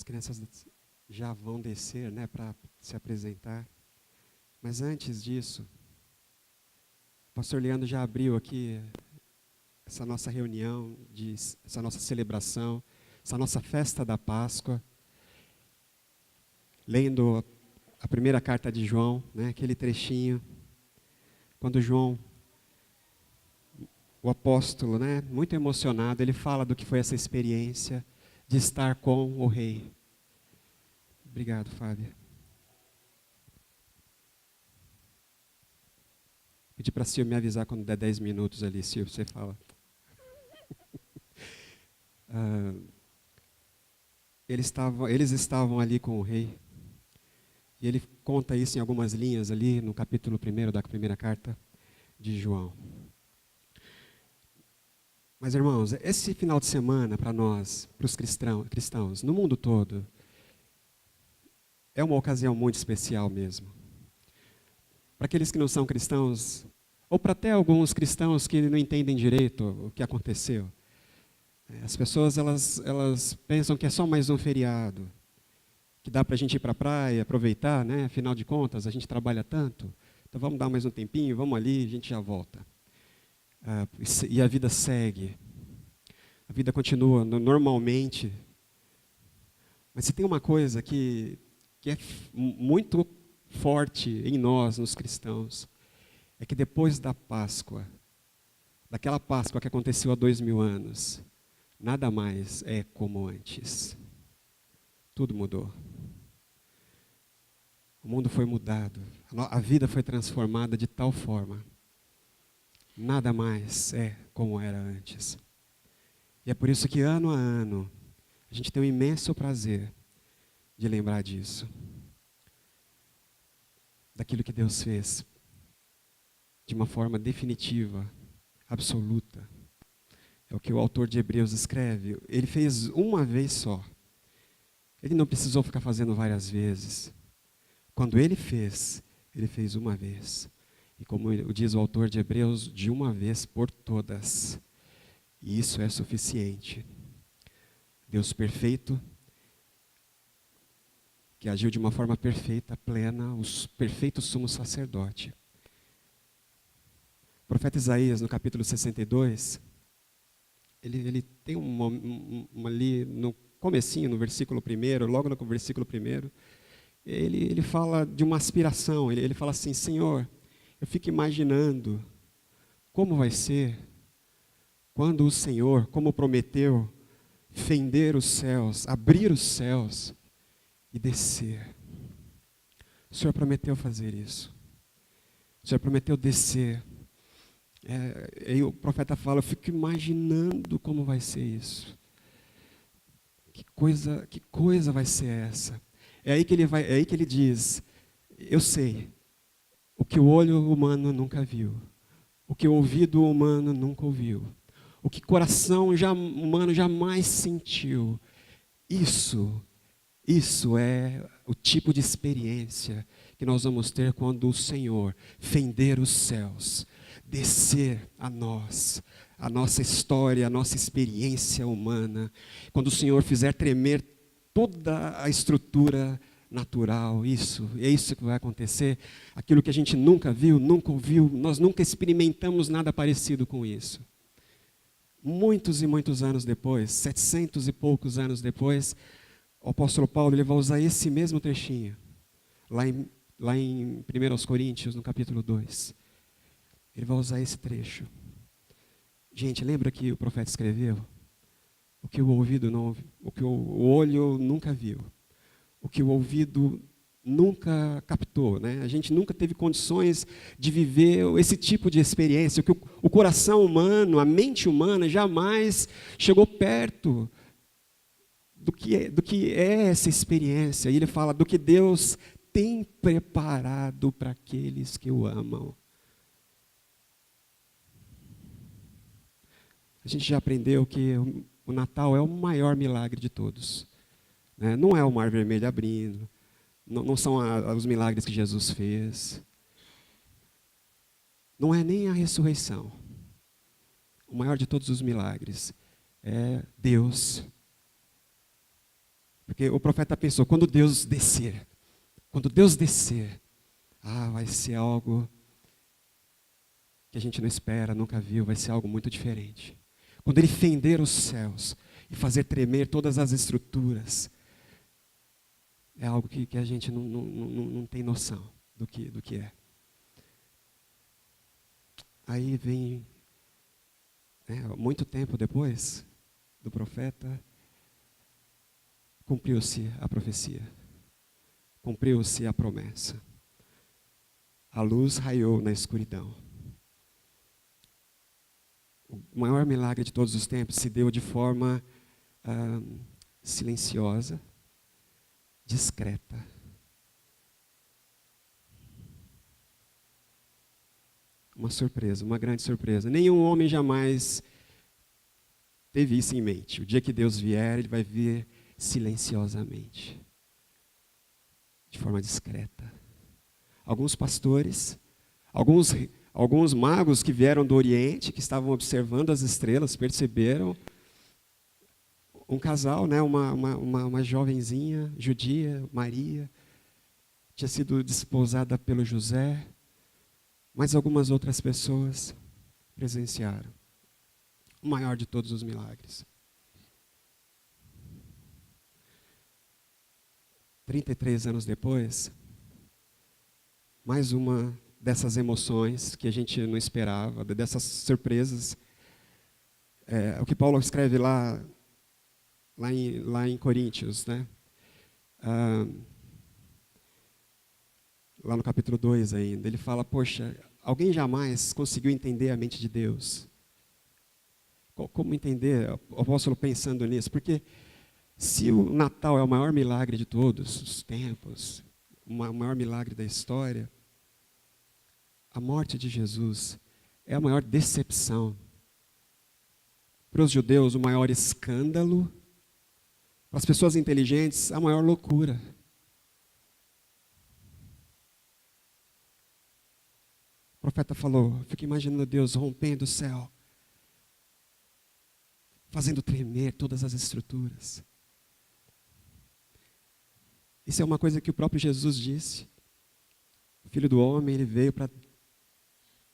As crianças já vão descer, né, para se apresentar. Mas antes disso, o pastor Leandro já abriu aqui essa nossa reunião, essa nossa celebração, essa nossa festa da Páscoa, lendo a primeira carta de João, né, aquele trechinho, quando João, o apóstolo, né, muito emocionado, ele fala do que foi essa experiência de estar com o Rei. Obrigado, Fábio. Pedi para a Sil me avisar quando der 10 minutos ali, Sil, você fala. Eles estavam ali com o Rei. E ele conta isso em algumas linhas ali no capítulo 1 da primeira carta de João. Mas, irmãos, esse final de semana para nós, para os cristãos, no mundo todo, é uma ocasião muito especial mesmo. Para aqueles que não são cristãos, ou para até alguns cristãos que não entendem direito o que aconteceu. As pessoas elas pensam que é só mais um feriado, que dá para a gente ir para a praia, aproveitar, né? Afinal de contas, a gente trabalha tanto, então vamos dar mais um tempinho, vamos ali, a gente já volta. E a vida segue, a vida continua normalmente. Mas se tem uma coisa que é muito forte em nós, nos cristãos, é que depois da Páscoa, daquela Páscoa que aconteceu há 2000 anos, nada mais é como antes. Tudo mudou. O mundo foi mudado, a vida foi transformada de tal forma. Nada mais é como era antes. E é por isso que ano a ano, a gente tem um imenso prazer de lembrar disso. Daquilo que Deus fez de uma forma definitiva, absoluta. É o que o autor de Hebreus escreve. Ele fez uma vez só. Ele não precisou ficar fazendo várias vezes. Quando ele fez uma vez. E como diz o autor de Hebreus, de uma vez por todas. E isso é suficiente. Deus perfeito, que agiu de uma forma perfeita, plena, o perfeito sumo sacerdote. O profeta Isaías, no capítulo 62, ele tem ali no comecinho, no versículo 1, logo no versículo 1, ele fala de uma aspiração, ele fala assim: Senhor, eu fico imaginando como vai ser quando o Senhor, como prometeu, fender os céus, abrir os céus e descer. O Senhor prometeu fazer isso. O Senhor prometeu descer. Aí o profeta fala: eu fico imaginando como vai ser isso. Que coisa vai ser essa? É aí que ele diz: eu sei o que o olho humano nunca viu, o que o ouvido humano nunca ouviu, o que coração humano jamais sentiu. Isso é o tipo de experiência que nós vamos ter quando o Senhor fender os céus, descer a nós, a nossa história, a nossa experiência humana, quando o Senhor fizer tremer toda a estrutura natural, é isso que vai acontecer, aquilo que a gente nunca viu, nunca ouviu, nós nunca experimentamos nada parecido com isso. Muitos e muitos anos depois, 700 e poucos anos depois, o apóstolo Paulo ele vai usar esse mesmo trechinho, lá em 1 Coríntios, no capítulo 2. Ele vai usar esse trecho. Gente, lembra que o profeta escreveu? O que o ouvido não ouviu, o que o olho nunca viu, o que o ouvido nunca captou, né? A gente nunca teve condições de viver esse tipo de experiência, o que o coração humano, a mente humana jamais chegou perto do que é essa experiência. E ele fala do que Deus tem preparado para aqueles que o amam. A gente já aprendeu que o Natal é o maior milagre de todos. Né? Não é o Mar Vermelho abrindo, não são os milagres que Jesus fez. Não é nem a ressurreição. O maior de todos os milagres é Deus Porque o profeta pensou, quando Deus descer, vai ser algo que a gente não espera, nunca viu, vai ser algo muito diferente. Quando ele fender os céus e fazer tremer todas as estruturas, é algo que a gente não tem noção do que é. Aí vem, muito tempo depois do profeta, cumpriu-se a profecia, cumpriu-se a promessa. A luz raiou na escuridão. O maior milagre de todos os tempos se deu de forma silenciosa, discreta. Uma surpresa, uma grande surpresa. Nenhum homem jamais teve isso em mente. O dia que Deus vier, Ele vai vir silenciosamente, de forma discreta. Alguns pastores, alguns magos que vieram do Oriente, que estavam observando as estrelas, perceberam um casal, uma jovenzinha judia, Maria, tinha sido desposada pelo José, mas algumas outras pessoas presenciaram o maior de todos os milagres. 33 anos depois, mais uma dessas emoções que a gente não esperava, dessas surpresas. O que Paulo escreve lá em Coríntios, né? Lá no capítulo 2 ainda, ele fala, poxa, alguém jamais conseguiu entender a mente de Deus? Como entender? O apóstolo pensando nisso, porque se o Natal é o maior milagre de todos os tempos, o maior milagre da história, a morte de Jesus é a maior decepção. Para os judeus, o maior escândalo. Para as pessoas inteligentes, a maior loucura. O profeta falou, fico imaginando Deus rompendo o céu, fazendo tremer todas as estruturas. Isso é uma coisa que o próprio Jesus disse. O Filho do Homem, ele veio para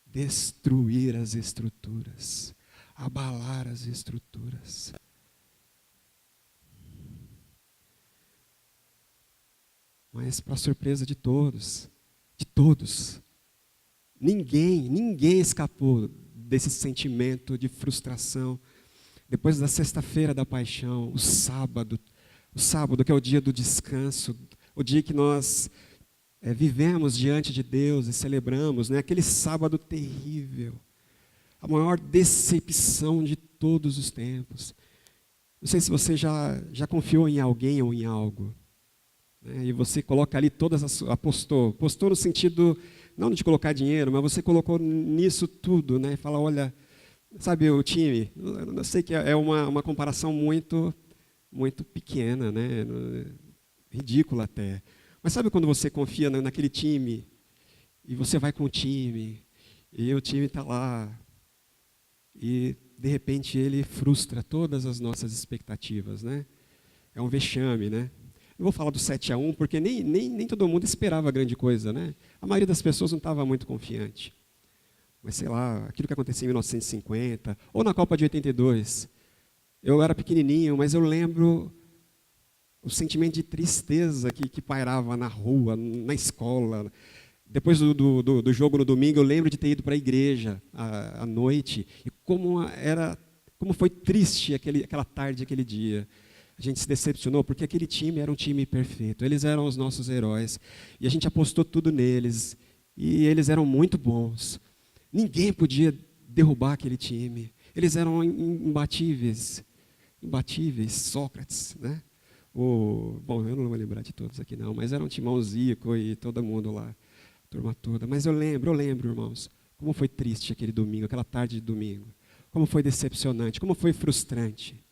destruir as estruturas, abalar as estruturas. Mas, para surpresa de todos, ninguém escapou desse sentimento de frustração. Depois da sexta-feira da paixão, o sábado que é o dia do descanso, o dia que nós vivemos diante de Deus e celebramos, aquele sábado terrível, a maior decepção de todos os tempos. Não sei se você já confiou em alguém ou em algo, e você coloca ali postou no sentido, não de colocar dinheiro, mas você colocou nisso tudo, e fala, olha, sabe o time, eu sei que é uma comparação muito, muito pequena, ridícula até. Mas sabe quando você confia naquele time, e você vai com o time, e o time está lá, e de repente ele frustra todas as nossas expectativas, É um vexame, Não vou falar do 7-1, porque nem todo mundo esperava grande coisa, A maioria das pessoas não estava muito confiante. Mas sei lá, aquilo que aconteceu em 1950, ou na Copa de 82. Eu era pequenininho, mas eu lembro o sentimento de tristeza que pairava na rua, na escola. Depois do jogo no domingo, eu lembro de ter ido para a igreja à noite, e como foi triste aquela tarde, aquele dia. A gente se decepcionou, porque aquele time era um time perfeito, eles eram os nossos heróis, e a gente apostou tudo neles, e eles eram muito bons. Ninguém podia derrubar aquele time, eles eram imbatíveis, Sócrates, Bom, eu não vou lembrar de todos aqui não, mas era um timão Zico e todo mundo lá, turma toda. Mas eu lembro, irmãos, como foi triste aquele domingo, aquela tarde de domingo. Como foi decepcionante, como foi frustrante.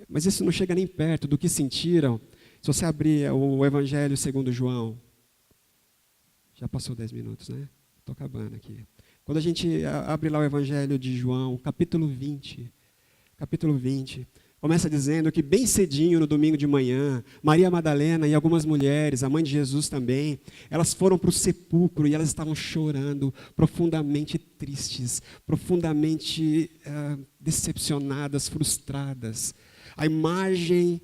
Mas isso não chega nem perto do que sentiram. Se você abrir o Evangelho segundo João, já passou 10 minutos, Estou acabando aqui. Quando a gente abre lá o Evangelho de João, capítulo 20, Começa dizendo que bem cedinho, no domingo de manhã, Maria Madalena e algumas mulheres, a mãe de Jesus também, elas foram para o sepulcro e elas estavam chorando, profundamente tristes, profundamente decepcionadas, frustradas. A imagem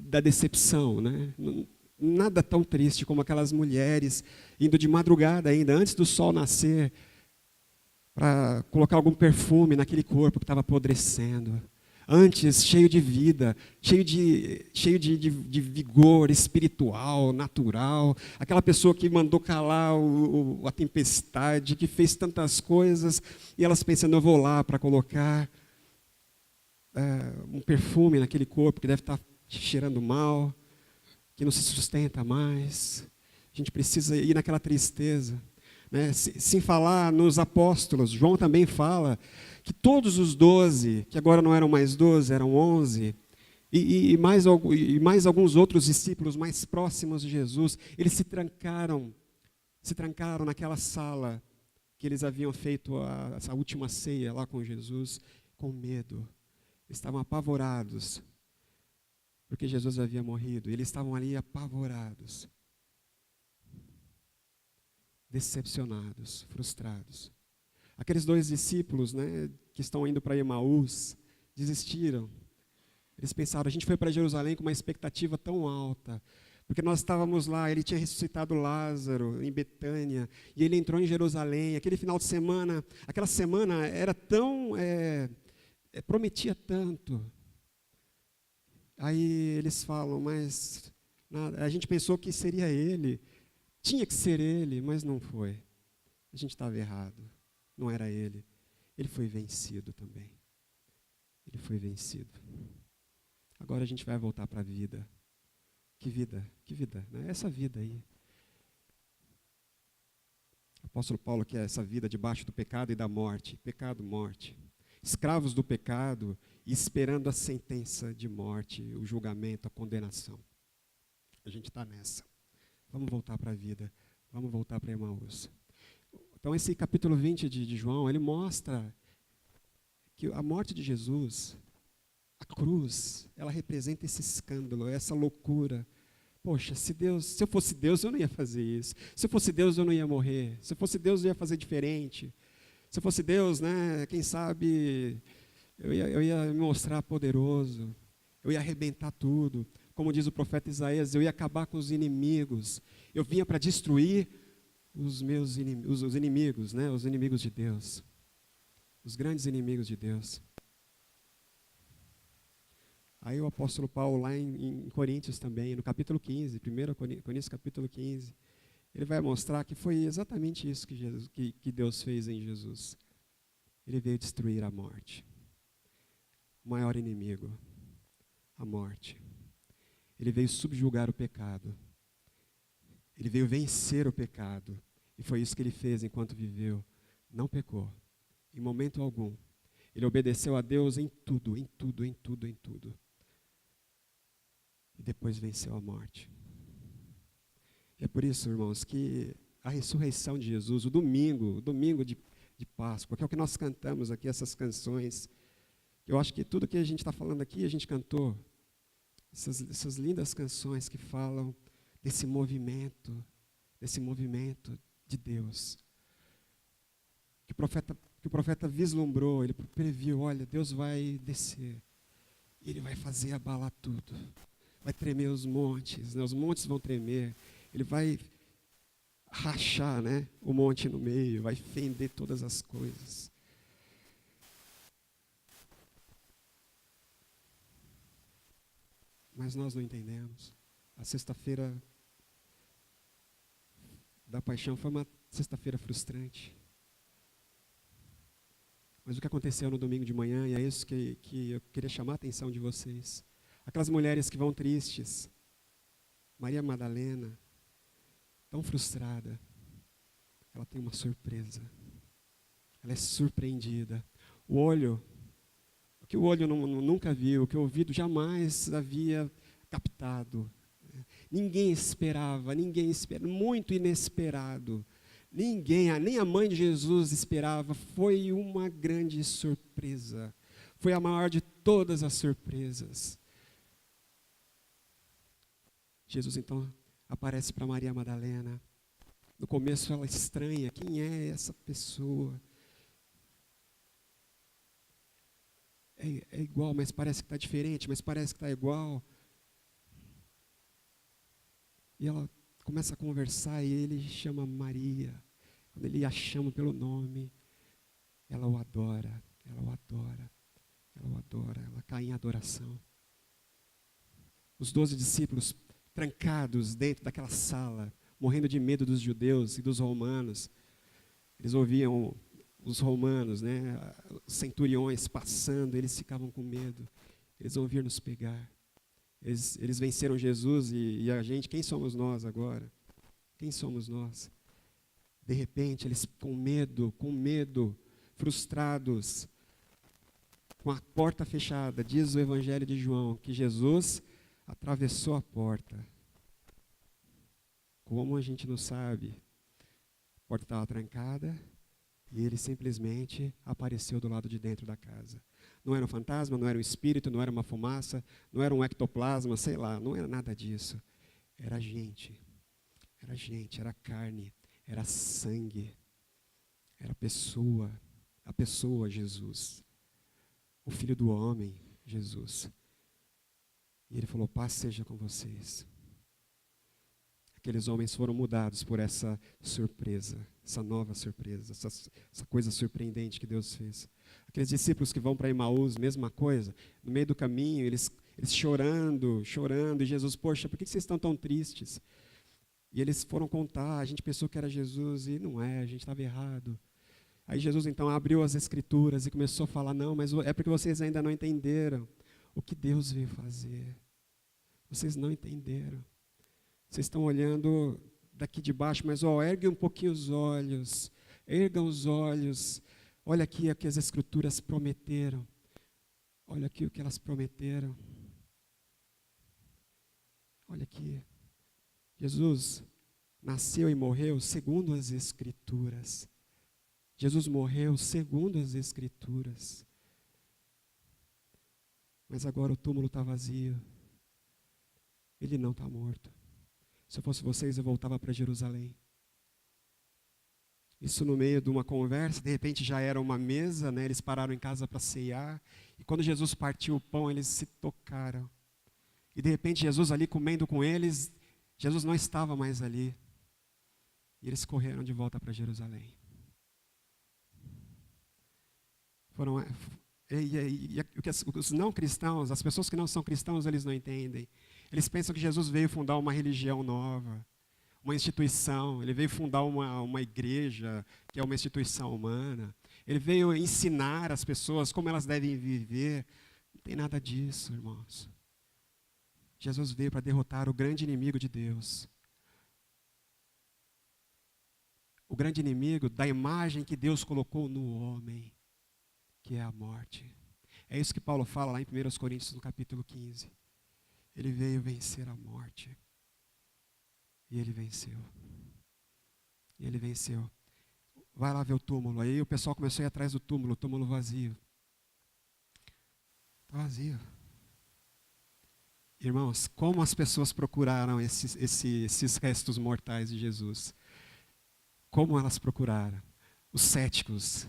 da decepção, né? Nada tão triste como aquelas mulheres indo de madrugada ainda, antes do sol nascer, para colocar algum perfume naquele corpo que estava apodrecendo. Antes, cheio de vida, cheio de vigor espiritual, natural. Aquela pessoa que mandou calar a tempestade, que fez tantas coisas, e elas pensando, eu vou lá para colocar um perfume naquele corpo que deve estar cheirando mal, que não se sustenta mais. A gente precisa ir naquela tristeza. Né? Sem falar nos apóstolos, João também fala que todos os 12, que agora não eram mais 12, eram 11, e mais alguns outros discípulos mais próximos de Jesus, eles se trancaram naquela sala que eles haviam feito essa última ceia lá com Jesus, com medo. Estavam apavorados, porque Jesus havia morrido, eles estavam ali apavorados, decepcionados, frustrados. Aqueles 2 discípulos, né, que estão indo para Emaús, desistiram. Eles pensaram, a gente foi para Jerusalém com uma expectativa tão alta, porque nós estávamos lá, ele tinha ressuscitado Lázaro em Betânia, e ele entrou em Jerusalém, aquele final de semana, aquela semana era tão, prometia tanto. Aí eles falam, mas a gente pensou que seria ele, tinha que ser ele, mas não foi. A gente estava errado. Não era ele. Ele foi vencido também. Ele foi vencido. Agora a gente vai voltar para a vida. Que vida, né? Essa vida aí. O apóstolo Paulo quer essa vida debaixo do pecado e da morte. Pecado, morte. Escravos do pecado e esperando a sentença de morte, o julgamento, a condenação. A gente está nessa. Vamos voltar para a vida. Vamos voltar para Emaús. Então, esse capítulo 20 de João, ele mostra que a morte de Jesus, a cruz, ela representa esse escândalo, essa loucura. Poxa, se eu fosse Deus, eu não ia fazer isso. Se eu fosse Deus, eu não ia morrer. Se eu fosse Deus, eu ia fazer diferente. Se eu fosse Deus, né, quem sabe, eu ia me mostrar poderoso. Eu ia arrebentar tudo. Como diz o profeta Isaías, eu ia acabar com os inimigos. Eu vinha para destruir os meus inimigos, os inimigos, né? Os inimigos de Deus. Os grandes inimigos de Deus. Aí o apóstolo Paulo, lá em Coríntios também, no capítulo 15, 1 Coríntios capítulo 15, ele vai mostrar que foi exatamente isso que Deus fez em Jesus. Ele veio destruir a morte. O maior inimigo, a morte. Ele veio subjugar o pecado. Ele veio vencer o pecado. E foi isso que ele fez enquanto viveu. Não pecou, em momento algum. Ele obedeceu a Deus em tudo, em tudo, em tudo, em tudo. E depois venceu a morte. E é por isso, irmãos, que a ressurreição de Jesus, o domingo de Páscoa, que é o que nós cantamos aqui, essas canções, eu acho que tudo que a gente está falando aqui, a gente cantou. Essas lindas canções que falam desse movimento de Deus. Que o profeta vislumbrou, ele previu, olha, Deus vai descer, ele vai fazer abalar tudo, vai tremer os montes, né? Os montes vão tremer, ele vai rachar, né, o monte no meio, vai fender todas as coisas. Mas nós não entendemos. A sexta-feira da paixão foi uma sexta-feira frustrante. Mas o que aconteceu no domingo de manhã, e é isso que eu queria chamar a atenção de vocês. Aquelas mulheres que vão tristes, Maria Madalena, tão frustrada, ela tem uma surpresa. Ela é surpreendida. O que o olho nunca viu, o que o ouvido jamais havia captado. Ninguém esperava, muito inesperado. Nem a mãe de Jesus esperava, foi uma grande surpresa. Foi a maior de todas as surpresas. Jesus então aparece para Maria Madalena. No começo ela estranha, quem é essa pessoa? É igual, mas parece que está diferente, mas parece que está igual. E ela começa a conversar e ele chama Maria. Quando ele a chama pelo nome, ela o adora, ela o adora, ela o adora, ela cai em adoração. Os 12 discípulos trancados dentro daquela sala, morrendo de medo dos judeus e dos romanos. Eles ouviam os romanos, né, os centuriões passando, eles ficavam com medo. Eles vão vir nos pegar. Eles venceram Jesus e a gente, quem somos nós agora? Quem somos nós? De repente, eles com medo, frustrados, com a porta fechada, diz o Evangelho de João, que Jesus atravessou a porta. Como a gente não sabe? A porta estava trancada e ele simplesmente apareceu do lado de dentro da casa. Não era um fantasma, não era um espírito, não era uma fumaça, não era um ectoplasma, sei lá, não era nada disso. Era gente, era carne, era sangue, era a pessoa Jesus, o Filho do Homem, Jesus. E ele falou, paz seja com vocês. Aqueles homens foram mudados por essa surpresa, essa nova surpresa, essa coisa surpreendente que Deus fez. Aqueles discípulos que vão para Emaús, mesma coisa, no meio do caminho, eles chorando, e Jesus, poxa, por que vocês estão tão tristes? E eles foram contar, a gente pensou que era Jesus e não é, a gente estava errado. Aí Jesus então abriu as Escrituras e começou a falar, não, mas é porque vocês ainda não entenderam o que Deus veio fazer. Vocês não entenderam. Vocês estão olhando daqui de baixo, mas ergue um pouquinho os olhos, ergam os olhos, olha aqui o que as Escrituras prometeram, olha aqui o que elas prometeram, olha aqui, Jesus nasceu e morreu segundo as Escrituras, Jesus morreu segundo as Escrituras, mas agora o túmulo está vazio, ele não está morto. Se eu fosse vocês, eu voltava para Jerusalém. Isso no meio de uma conversa, de repente já era uma mesa, né? Eles pararam em casa para ceiar. E quando Jesus partiu o pão, eles se tocaram. E de repente Jesus ali comendo com eles, Jesus não estava mais ali. E eles correram de volta para Jerusalém. Os não cristãos, as pessoas que não são cristãos, eles não entendem. Eles pensam que Jesus veio fundar uma religião nova, uma instituição. Ele veio fundar uma igreja, que é uma instituição humana. Ele veio ensinar as pessoas como elas devem viver. Não tem nada disso, irmãos. Jesus veio para derrotar o grande inimigo de Deus. O grande inimigo da imagem que Deus colocou no homem, que é a morte. É isso que Paulo fala lá em 1 Coríntios, no capítulo 15. Ele veio vencer a morte. E ele venceu. E ele venceu. Vai lá ver o túmulo. Aí o pessoal começou a ir atrás do túmulo, o túmulo vazio. Está vazio. Irmãos, como as pessoas procuraram esses restos mortais de Jesus? Como elas procuraram? Os céticos.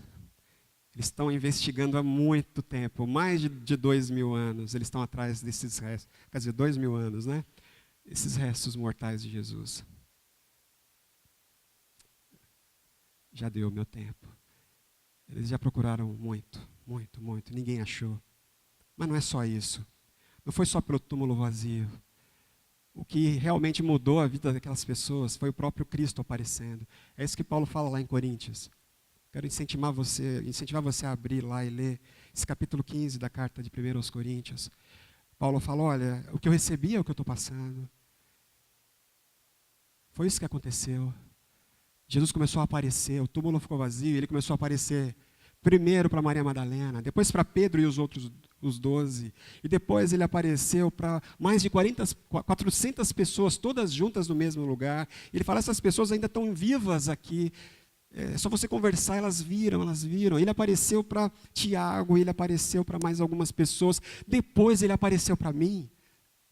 Eles estão investigando há muito tempo, mais de 2000 anos, eles estão atrás desses restos, quer dizer, 2000 anos, né? Esses restos mortais de Jesus. Já deu o meu tempo. Eles já procuraram muito, ninguém achou. Mas não é só isso. Não foi só pelo túmulo vazio. O que realmente mudou a vida daquelas pessoas foi o próprio Cristo aparecendo. É isso que Paulo fala lá em Coríntios. Quero incentivar você a abrir lá e ler esse capítulo 15 da carta de 1 aos Coríntios. Paulo fala, olha, o que eu recebi é o que eu estou passando. Foi isso que aconteceu. Jesus começou a aparecer, o túmulo ficou vazio, ele começou a aparecer primeiro para Maria Madalena, depois para Pedro e os 12. E depois ele apareceu para mais de 400 pessoas, todas juntas no mesmo lugar. Ele fala, essas pessoas ainda estão vivas aqui. É só você conversar, elas viram. Ele apareceu para Tiago, ele apareceu para mais algumas pessoas. Depois ele apareceu para mim,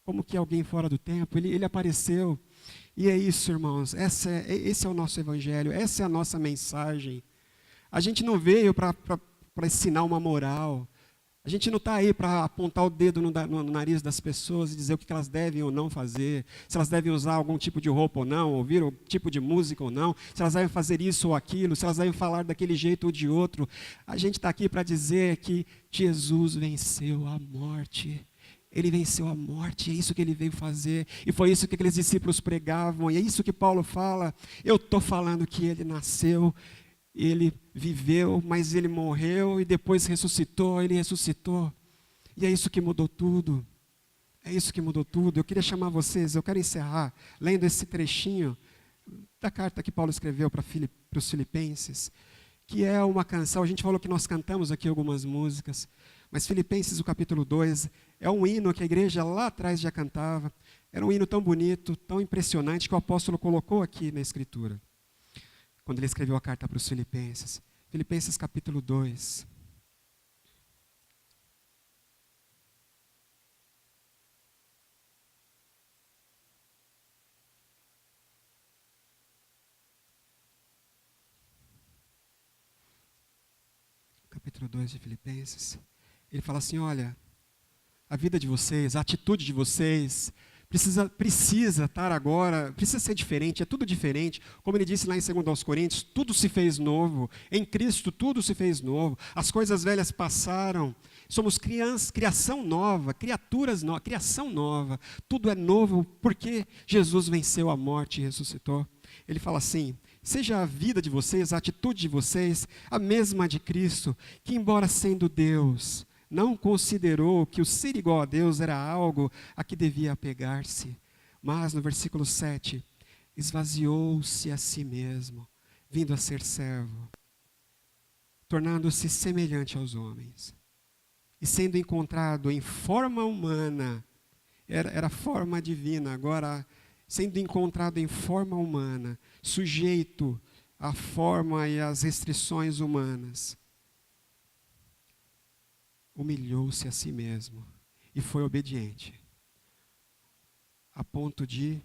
como que alguém fora do tempo. Ele apareceu. E é isso, irmãos. Esse é o nosso evangelho, essa é a nossa mensagem. A gente não veio para ensinar uma moral. A gente não está aí para apontar o dedo no nariz das pessoas e dizer o que elas devem ou não fazer, se elas devem usar algum tipo de roupa ou não, ouvir um tipo de música ou não, se elas devem fazer isso ou aquilo, se elas devem falar daquele jeito ou de outro. A gente está aqui para dizer que Jesus venceu a morte. Ele venceu a morte, é isso que ele veio fazer, e foi isso que aqueles discípulos pregavam, e é isso que Paulo fala. Eu estou falando que ele nasceu, ele viveu, mas ele morreu e depois ressuscitou, ele ressuscitou. E é isso que mudou tudo. É isso que mudou tudo. Eu queria chamar vocês, eu quero encerrar lendo esse trechinho da carta que Paulo escreveu para os Filipenses, que é uma canção. A gente falou que nós cantamos aqui algumas músicas, mas Filipenses, o capítulo 2, é um hino que a igreja lá atrás já cantava. Era um hino tão bonito, tão impressionante, que o apóstolo colocou aqui na Escritura, quando ele escreveu a carta para os Filipenses. Filipenses capítulo 2. Capítulo 2 de Filipenses. Ele fala assim, olha, a vida de vocês, a atitude de vocês, precisa estar agora, precisa ser diferente, é tudo diferente. Como ele disse lá em 2 Coríntios, tudo se fez novo. Em Cristo tudo se fez novo. As coisas velhas passaram. Somos criação nova, criação nova. Tudo é novo porque Jesus venceu a morte e ressuscitou. Ele fala assim, seja a vida de vocês, a atitude de vocês, a mesma de Cristo, que embora sendo Deus, não considerou que o ser igual a Deus era algo a que devia apegar-se, mas, no versículo 7, esvaziou-se a si mesmo, vindo a ser servo, tornando-se semelhante aos homens. E sendo encontrado em forma humana, era forma divina, agora, sendo encontrado em forma humana, sujeito à forma e às restrições humanas, humilhou-se a si mesmo e foi obediente, a ponto de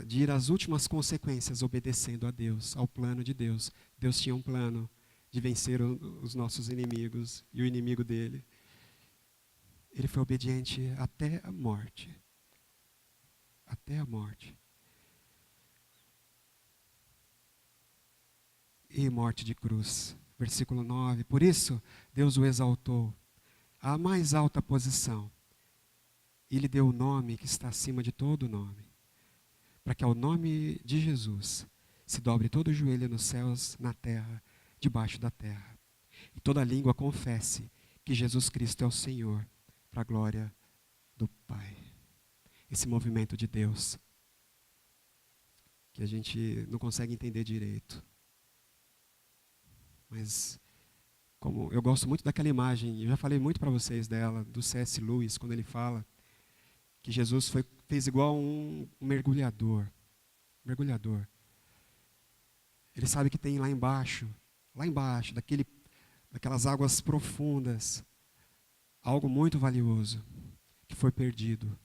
ir às últimas consequências, obedecendo a Deus, ao plano de Deus. Deus tinha um plano de vencer os nossos inimigos e o inimigo dele. Ele foi obediente até a morte. Até a morte. E morte de cruz. Versículo 9, por isso Deus o exaltou à mais alta posição e lhe deu o nome que está acima de todo nome, para que ao nome de Jesus se dobre todo o joelho nos céus, na terra, debaixo da terra, e toda língua confesse que Jesus Cristo é o Senhor, para a glória do Pai. Esse movimento de Deus, que a gente não consegue entender direito, mas como eu gosto muito daquela imagem, eu já falei muito para vocês dela, do C.S. Lewis, quando ele fala que Jesus fez igual um mergulhador. Mergulhador. Ele sabe que tem lá embaixo, daquelas águas profundas, algo muito valioso, que foi perdido,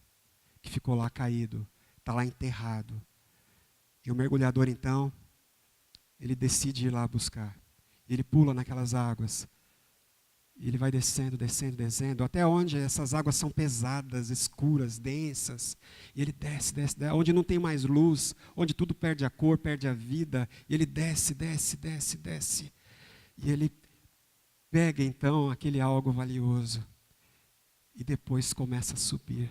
que ficou lá caído, está lá enterrado. E o mergulhador, então, ele decide ir lá buscar. Ele pula naquelas águas. E ele vai descendo, descendo, descendo, até onde essas águas são pesadas, escuras, densas. E ele desce, desce, desce, onde não tem mais luz, onde tudo perde a cor, perde a vida. E ele desce, desce, desce, desce. E ele pega então aquele algo valioso. E depois começa a subir,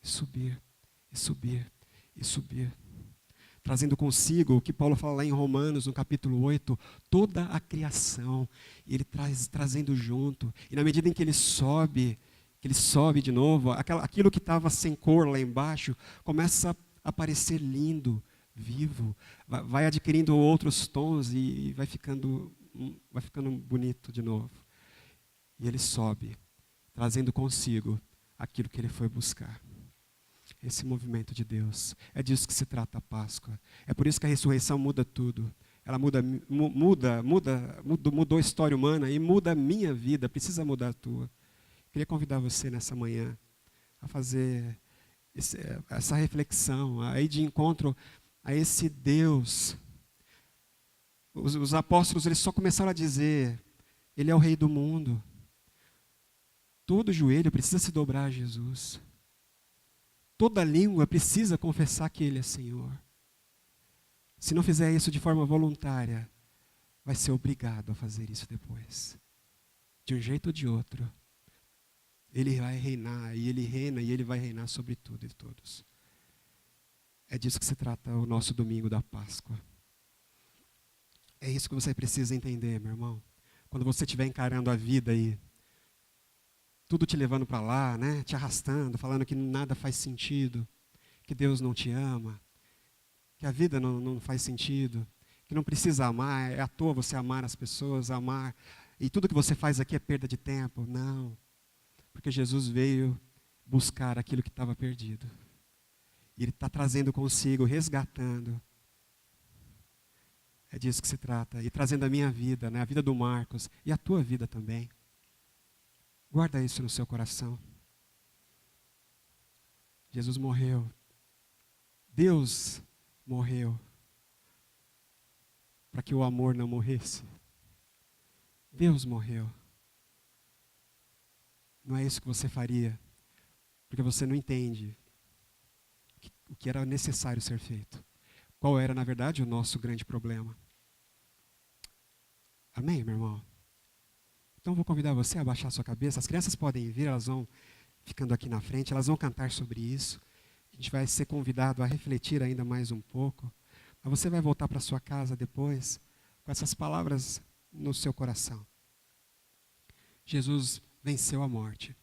subir, e subir, e subir. Trazendo consigo o que Paulo fala lá em Romanos, no capítulo 8, toda a criação, e ele trazendo junto, e na medida em que ele sobe de novo, aquilo que estava sem cor lá embaixo, começa a aparecer lindo, vivo, vai adquirindo outros tons e vai ficando bonito de novo. E ele sobe, trazendo consigo aquilo que ele foi buscar. esse movimento de Deus. É disso que se trata a Páscoa. É por isso que a ressurreição muda tudo. Ela mudou a história humana e muda a minha vida, precisa mudar a tua. Queria convidar você nessa manhã a fazer essa reflexão, a ir de encontro a esse Deus. Os apóstolos, eles só começaram a dizer, Ele é o Rei do mundo. Todo joelho precisa se dobrar a Jesus. Toda língua precisa confessar que Ele é Senhor. Se não fizer isso de forma voluntária, vai ser obrigado a fazer isso depois. De um jeito ou de outro. Ele vai reinar, e Ele reina, e Ele vai reinar sobre tudo e todos. É disso que se trata o nosso domingo da Páscoa. É isso que você precisa entender, meu irmão. Quando você estiver encarando a vida aí, tudo te levando para lá, né? Te arrastando, falando que nada faz sentido, que Deus não te ama, que a vida não faz sentido, que não precisa amar, é à toa você amar as pessoas, amar, e tudo que você faz aqui é perda de tempo. Não, porque Jesus veio buscar aquilo que estava perdido. E Ele está trazendo consigo, resgatando. É disso que se trata. E trazendo a minha vida, né, a vida do Marcos, e a tua vida também. Guarda isso no seu coração. Jesus morreu. Deus morreu para que o amor não morresse. Deus morreu. Não é isso que você faria, porque você não entende o que era necessário ser feito. Qual era, na verdade, o nosso grande problema. Amém, meu irmão? Então vou convidar você a baixar sua cabeça. As crianças podem vir, elas vão ficando aqui na frente, elas vão cantar sobre isso. A gente vai ser convidado a refletir ainda mais um pouco. Mas você vai voltar para sua casa depois com essas palavras no seu coração. Jesus venceu a morte.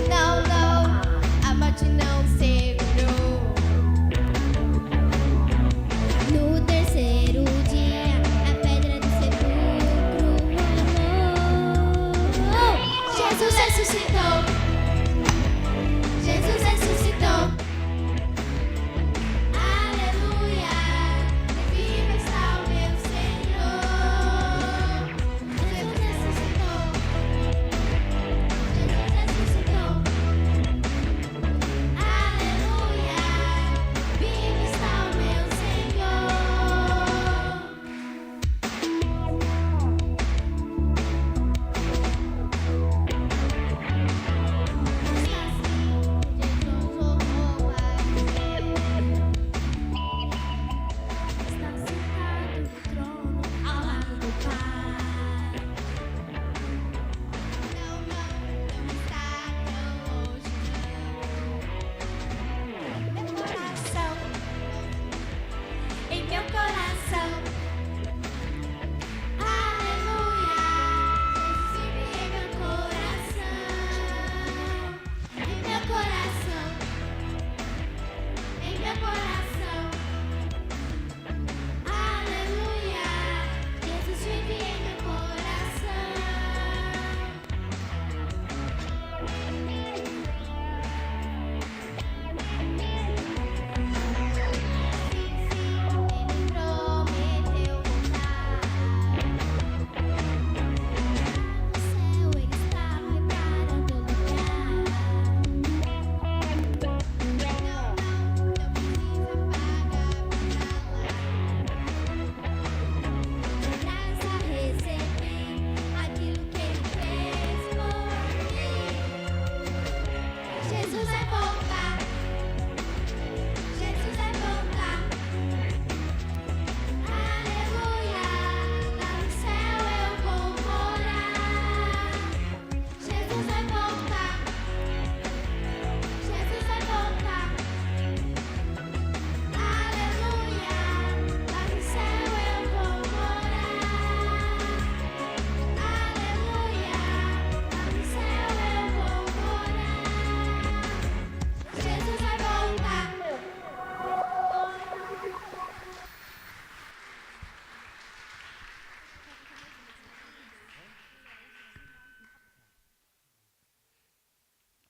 Não, não, a morte não segurou.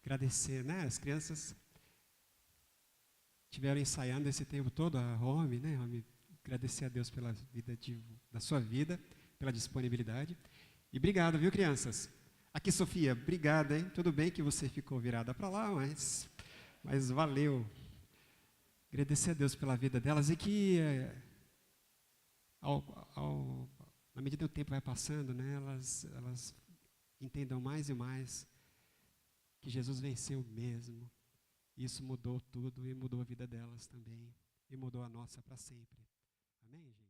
agradecer, né? As crianças estiveram ensaiando esse tempo todo, a Romy, né? Romy, agradecer a Deus pela vida da sua vida, pela disponibilidade. E obrigado, viu, crianças? Aqui, Sofia, obrigado, hein? Tudo bem que você ficou virada para lá, mas valeu. Agradecer a Deus pela vida delas e que, na medida que o tempo vai passando, né, elas entendam mais e mais que Jesus venceu mesmo. Isso mudou tudo e mudou a vida delas também. E mudou a nossa para sempre. Amém, gente?